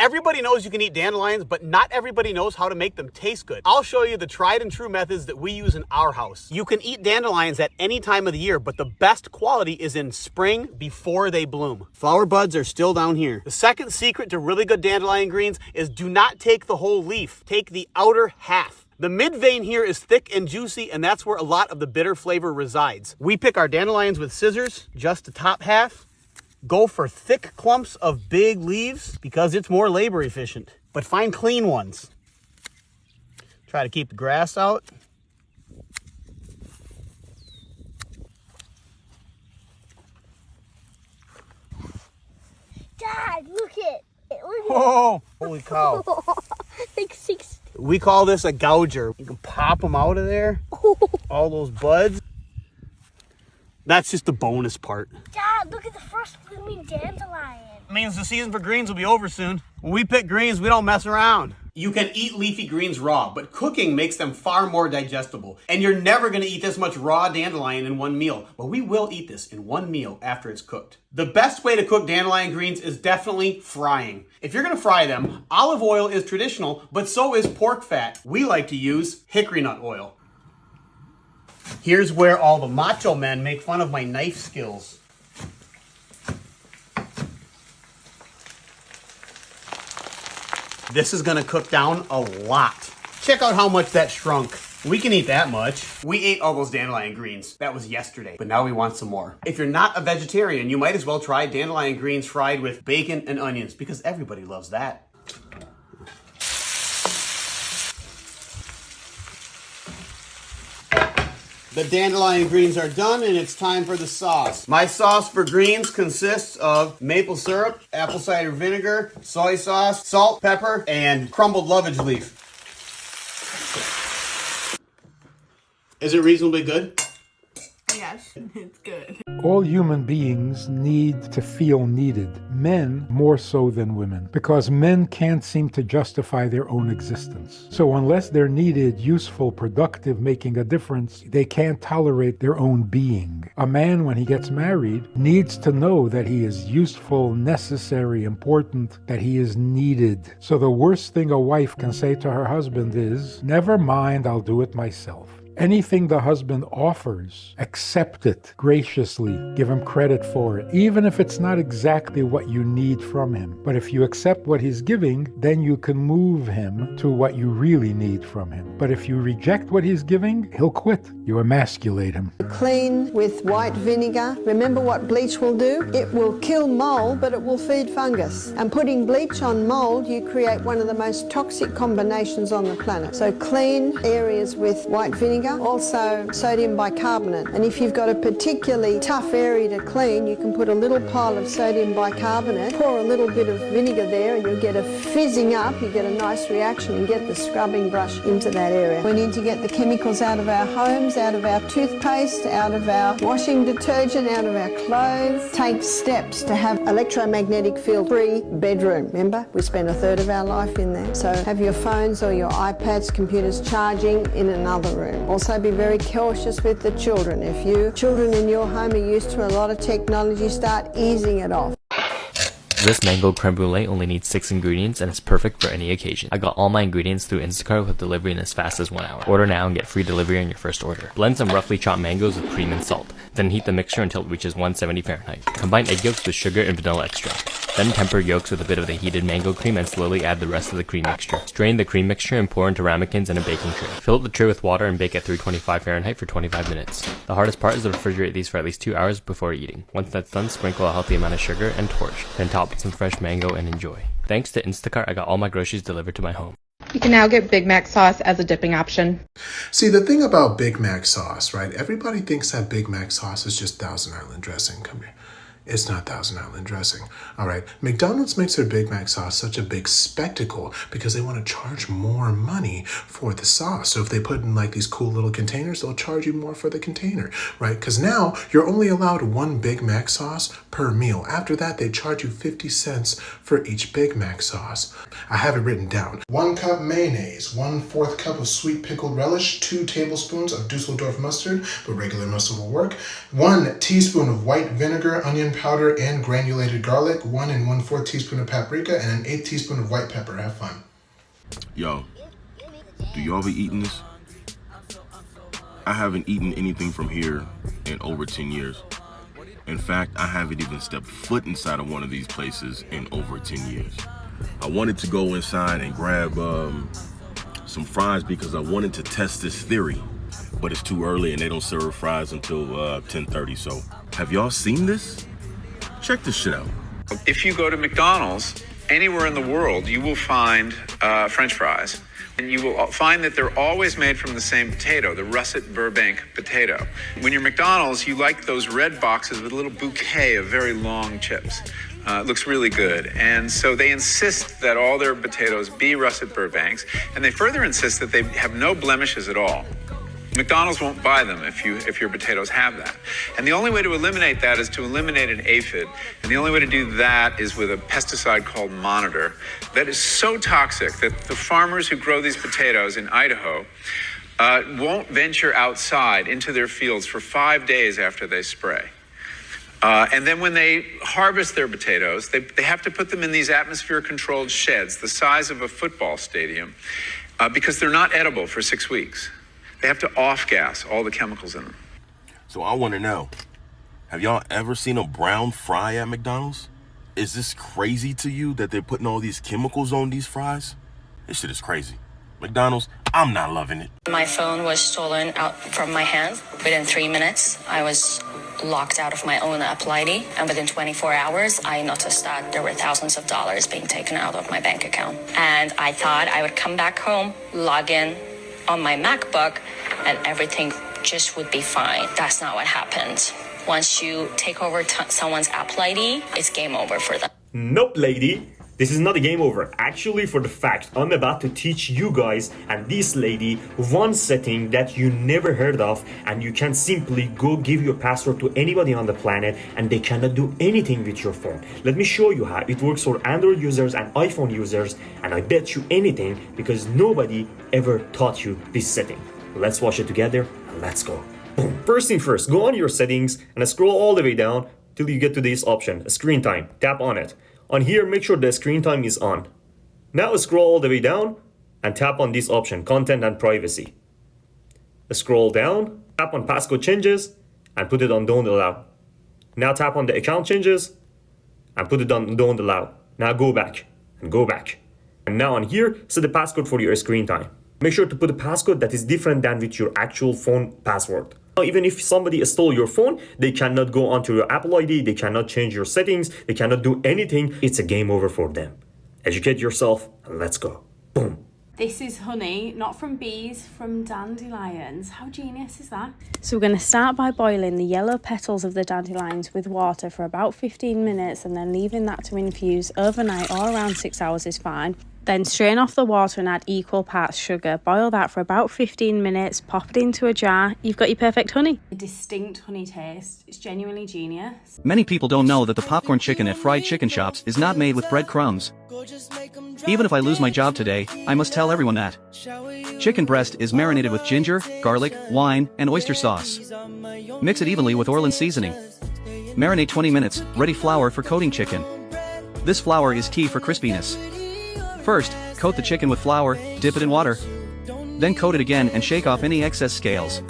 Everybody knows you can eat dandelions, but not everybody knows how to make them taste good. I'll show you the tried and true methods that we use in our house. You can eat dandelions at any time of the year, but the best quality is in spring before they bloom. Flower buds are still down here. The second secret to really good dandelion greens is do not take the whole leaf. Take the outer half. The mid vein here is thick and juicy, and that's where a lot of the bitter flavor resides. We pick our dandelions with scissors, just the top half. Go for thick clumps of big leaves because it's more labor efficient, but find clean ones. Try to keep the grass out. Dad, look it. Whoa, holy cow. Like 6. We call this a gouger. You can pop them out of there. All those buds. That's just the bonus part. Dad, look at the first blooming dandelion. Means the season for greens will be over soon. When we pick greens, we don't mess around. You can eat leafy greens raw, but cooking makes them far more digestible. And you're never gonna eat this much raw dandelion in one meal, but we will eat this in one meal after it's cooked. The best way to cook dandelion greens is definitely frying. If you're gonna fry them, olive oil is traditional, but so is pork fat. We like to use hickory nut oil. Here's where all the macho men make fun of my knife skills. This is gonna cook down a lot. Check out how much that shrunk. We can eat that much. We ate all those dandelion greens. That was yesterday, but now we want some more. If you're not a vegetarian, you might as well try dandelion greens fried with bacon and onions because everybody loves that. The dandelion greens are done and it's time for the sauce. My sauce for greens consists of maple syrup, apple cider vinegar, soy sauce, salt, pepper, and crumbled lovage leaf. Is it reasonably good? Yes, it's good. All human beings need to feel needed. Men more so than women, because men can't seem to justify their own existence. So unless they're needed, useful, productive, making a difference, they can't tolerate their own being. A man, when he gets married, needs to know that he is useful, necessary, important, that he is needed. So the worst thing a wife can say to her husband is, "Never mind, I'll do it myself." Anything the husband offers, accept it graciously, give him credit for it, even if it's not exactly what you need from him. But if you accept what he's giving, then you can move him to what you really need from him. But if you reject what he's giving, he'll quit. You emasculate him. Clean with white vinegar. Remember what bleach will do? It will kill mold, but it will feed fungus. And putting bleach on mold, you create one of the most toxic combinations on the planet. So clean areas with white vinegar. Also sodium bicarbonate, and if you've got a particularly tough area to clean, you can put a little pile of sodium bicarbonate, pour a little bit of vinegar there, and you'll get a fizzing up, you get a nice reaction, and get the scrubbing brush into that area. We need to get the chemicals out of our homes, out of our toothpaste, out of our washing detergent, out of our clothes. Take steps to have electromagnetic field-free bedroom. Remember, we spend a third of our life in there. So have your phones or your iPads, computers charging in another room. Also be very cautious with the children. If you children in your home are used to a lot of technology, start easing it off. This mango creme brulee only needs 6 ingredients and is perfect for any occasion. I got all my ingredients through Instacart with delivery in as fast as 1 hour. Order now and get free delivery on your first order. Blend some roughly chopped mangoes with cream and salt. Then heat the mixture until it reaches 170 Fahrenheit. Combine egg yolks with sugar and vanilla extract. Then temper yolks with a bit of the heated mango cream and slowly add the rest of the cream mixture. Strain the cream mixture and pour into ramekins in a baking tray. Fill up the tray with water and bake at 325 Fahrenheit for 25 minutes. The hardest part is to refrigerate these for at least 2 hours before eating. Once that's done, sprinkle a healthy amount of sugar and torch. Then top with some fresh mango and enjoy. Thanks to Instacart, I got all my groceries delivered to my home. You can now get Big Mac sauce as a dipping option. See, the thing about Big Mac sauce, right? Everybody thinks that Big Mac sauce is just Thousand Island dressing. Come here. It's not Thousand Island dressing. All right, McDonald's makes their Big Mac sauce such a big spectacle because they want to charge more money for the sauce. So if they put in like these cool little containers, they'll charge you more for the container, right? Because now you're only allowed 1 Big Mac sauce per meal. After that, they charge you 50 cents for each Big Mac sauce. I have it written down. 1 cup mayonnaise, 1/4 cup of sweet pickled relish, 2 tablespoons of Dusseldorf mustard, but regular mustard will work, 1 teaspoon of white vinegar, onion powder and granulated garlic, 1 1/4 teaspoon of paprika, and an 1/8 teaspoon of white pepper. Have fun. Yo, do y'all be eating this? I haven't eaten anything from here in over 10 years. In fact, I haven't even stepped foot inside of one of these places in over 10 years. I wanted to go inside and grab some fries because I wanted to test this theory, but it's too early and they don't serve fries until 10:30. So, have y'all seen this? Check this shit out. If you go to McDonald's anywhere in the world, you will find French fries. And you will find that they're always made from the same potato, the russet Burbank potato. When you're McDonald's, you like those red boxes with a little bouquet of very long chips. It looks really good. And so they insist that all their potatoes be russet Burbanks, and they further insist that they have no blemishes at all. McDonald's won't buy them if your potatoes have that. And the only way to eliminate that is to eliminate an aphid. And the only way to do that is with a pesticide called Monitor that is so toxic that the farmers who grow these potatoes in Idaho won't venture outside into their fields for 5 days after they spray. And then when they harvest their potatoes, they have to put them in these atmosphere-controlled sheds the size of a football stadium because they're not edible for 6 weeks. They have to off-gas all the chemicals in them. So I want to know, have y'all ever seen a brown fry at McDonald's? Is this crazy to you that they're putting all these chemicals on these fries? This shit is crazy. McDonald's, I'm not loving it. My phone was stolen out from my hand. Within 3 minutes, I was locked out of my own Apple ID. And within 24 hours, I noticed that there were thousands of dollars being taken out of my bank account. And I thought I would come back home, log in on my MacBook, and everything just would be fine. That's not what happened. Once you take over someone's Apple ID, it's game over for them. Nope, lady. This is not a game over. Actually, for the fact, I'm about to teach you guys and this lady one setting that you never heard of, and you can simply go give your password to anybody on the planet and they cannot do anything with your phone. Let me show you how it works for Android users and iPhone users, and I bet you anything because nobody ever taught you this setting. Let's watch it together and let's go. Boom. First thing first, go on your settings and scroll all the way down till you get to this option, screen time. Tap on it. On here, make sure the screen time is on. Now scroll all the way down and tap on this option, content and privacy. Scroll down, tap on passcode changes and put it on don't allow. Now tap on the account changes and put it on don't allow. Now go back and go back. And now on here, set the passcode for your screen time. Make sure to put a passcode that is different than with your actual phone password. Now, even if somebody stole your phone, they cannot go onto your Apple ID, they cannot change your settings, they cannot do anything. It's a game over for them. Educate yourself and let's go. Boom. This is honey, not from bees, from dandelions. How genius is that? So we're going to start by boiling the yellow petals of the dandelions with water for about 15 minutes and then leaving that to infuse overnight or around 6 hours is fine. Then strain off the water and add equal parts sugar. Boil that for about 15 minutes, pop it into a jar. You've got your perfect honey. A distinct honey taste. It's genuinely genius. Many people don't know that the popcorn chicken at fried chicken shops is not made with breadcrumbs. Even if I lose my job today, I must tell everyone that. Chicken breast is marinated with ginger, garlic, wine, and oyster sauce. Mix it evenly with oil and seasoning. Marinate 20 minutes, ready flour for coating chicken. This flour is key for crispiness. First, coat the chicken with flour, dip it in water. Then coat it again and shake off any excess scales.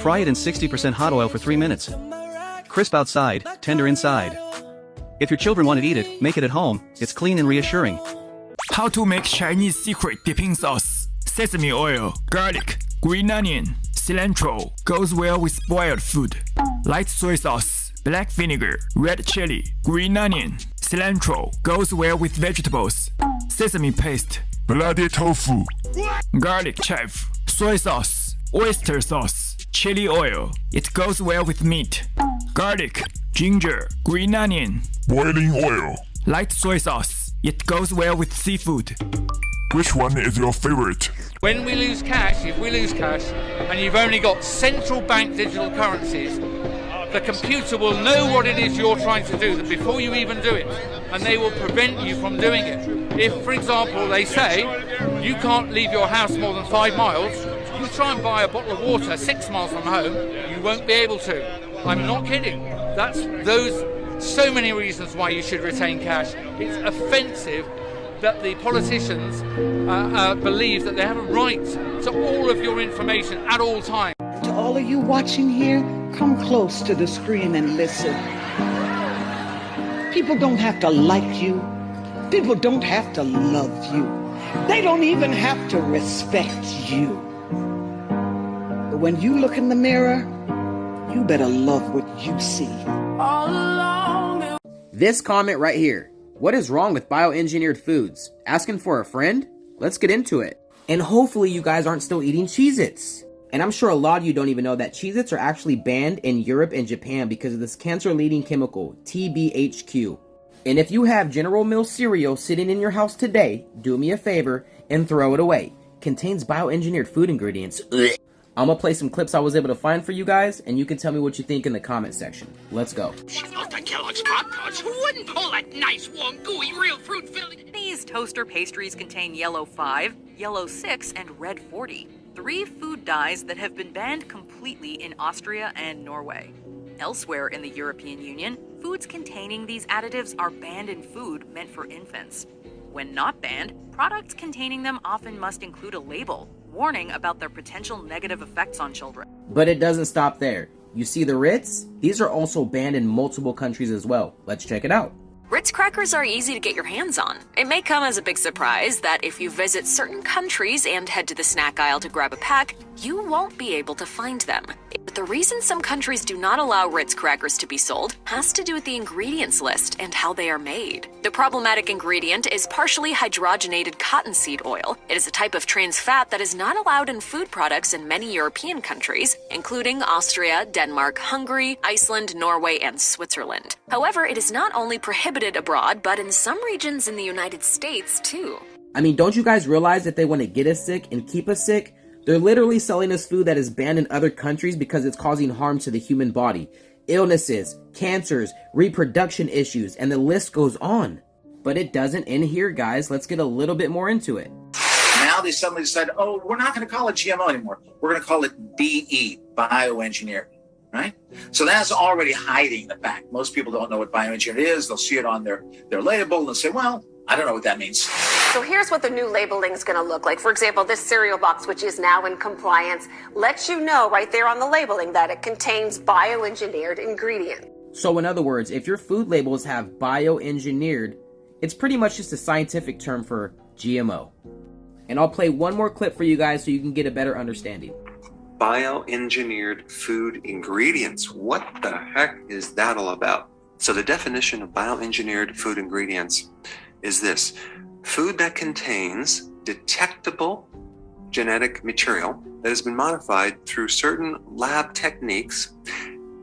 Fry it in 60% hot oil for 3 minutes. Crisp outside, tender inside. If your children want to eat it, make it at home. It's clean and reassuring. How to make Chinese secret dipping sauce. Sesame oil, garlic, green onion, cilantro goes well with boiled food. Light soy sauce, black vinegar, red chili, green onion, cilantro goes well with vegetables. Sesame paste, bloody tofu, garlic chive, soy sauce, oyster sauce, chili oil. It goes well with meat. Garlic, ginger, green onion, boiling oil, light soy sauce. It goes well with seafood. Which one is your favorite? When we lose cash, if we lose cash, and you've only got central bank digital currencies, the computer will know what it is you're trying to do before you even do it, and they will prevent you from doing it. If, for example, they say you can't leave your house more than 5 miles, you try and buy a bottle of water 6 miles from home, you won't be able to. I'm not kidding. That's those so many reasons why you should retain cash. It's offensive that the politicians believe that they have a right to all of your information at all times. To all of you watching here, come close to the screen and listen. People don't have to like you. People don't have to love you. They don't even have to respect you. But when you look in the mirror, you better love what you see. This comment right here. What is wrong with bioengineered foods? Asking for a friend? Let's get into it. And hopefully you guys aren't still eating Cheez-Its. And I'm sure a lot of you don't even know that Cheez-Its are actually banned in Europe and Japan because of this cancer-leading chemical, TBHQ. And if you have General Mills cereal sitting in your house today, do me a favor and throw it away. Contains bioengineered food ingredients. Ugh. I'm gonna play some clips I was able to find for you guys, and you can tell me what you think in the comment section. Let's go. She loves the Kellogg's Pop Tarts. Who wouldn't pull that nice, warm, gooey, real fruit filling? These toaster pastries contain yellow 5, yellow 6, and red 40. 3 food dyes that have been banned completely in Austria and Norway. Elsewhere in the European Union, foods containing these additives are banned in food meant for infants. When not banned, products containing them often must include a label warning about their potential negative effects on children. But it doesn't stop there. You see the Ritz? These are also banned in multiple countries as well. Let's check it out. Ritz crackers are easy to get your hands on. It may come as a big surprise that if you visit certain countries and head to the snack aisle to grab a pack, you won't be able to find them. But the reason some countries do not allow Ritz crackers to be sold has to do with the ingredients list and how they are made. The problematic ingredient is partially hydrogenated cottonseed oil. It is a type of trans fat that is not allowed in food products in many European countries, including Austria, Denmark, Hungary, Iceland, Norway, and Switzerland. However, it is not only prohibited abroad, but in some regions in the United States too. I mean, don't you guys realize that they want to get us sick and keep us sick? They're literally selling us food that is banned in other countries because it's causing harm to the human body. Illnesses, cancers, reproduction issues, and the list goes on. But it doesn't end here, guys. Let's get a little bit more into it. Now they suddenly decided, oh, we're not going to call it GMO anymore. We're going to call it BE, bioengineered, right? So that's already hiding the fact. Most people don't know what bioengineered is. They'll see it on their label and they'll say, well, I don't know what that means. So here's what the new labeling is going to look like. For example, this cereal box, which is now in compliance, lets you know right there on the labeling that it contains bioengineered ingredients. So in other words, if your food labels have bioengineered, it's pretty much just a scientific term for GMO. And I'll play one more clip for you guys so you can get a better understanding. Bioengineered food ingredients. What the heck is that all about? So the definition of bioengineered food ingredients is this: food that contains detectable genetic material that has been modified through certain lab techniques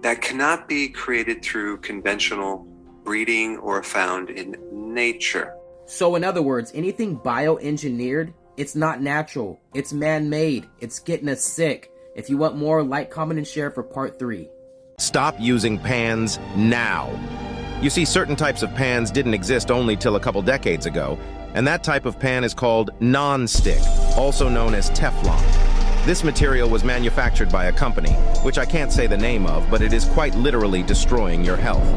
that cannot be created through conventional breeding or found in nature. So in other words, anything bioengineered, it's not natural, it's man-made, it's getting us sick. If you want more, like, comment, and share for part 3. Stop using pans now. You see, certain types of pans didn't exist only till a couple decades ago, and that type of pan is called non-stick, also known as Teflon. This material was manufactured by a company, which I can't say the name of, but it is quite literally destroying your health.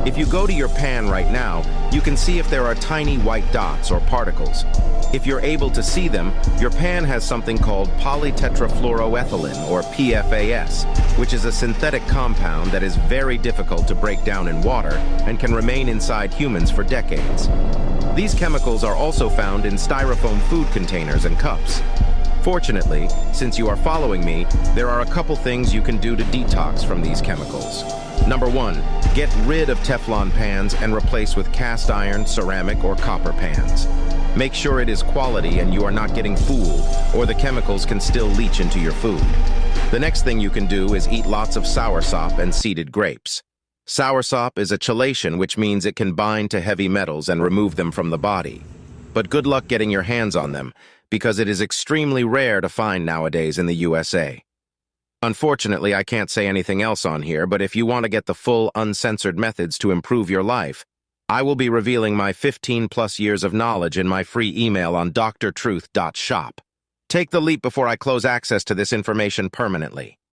If you go to your pan right now, you can see if there are tiny white dots or particles. If you're able to see them, your pan has something called polytetrafluoroethylene, or PFAS, which is a synthetic compound that is very difficult to break down in water and can remain inside humans for decades. These chemicals are also found in styrofoam food containers and cups. Fortunately, since you are following me, there are a couple things you can do to detox from these chemicals. Number 1, get rid of Teflon pans and replace with cast iron, ceramic, or copper pans. Make sure it is quality and you are not getting fooled, or the chemicals can still leach into your food. The next thing you can do is eat lots of soursop and seeded grapes. Soursop is a chelation, which means it can bind to heavy metals and remove them from the body. But good luck getting your hands on them, because it is extremely rare to find nowadays in the USA. Unfortunately, I can't say anything else on here, but if you want to get the full, uncensored methods to improve your life, I will be revealing my 15+ years of knowledge in my free email on drtruth.shop. Take the leap before I close access to this information permanently.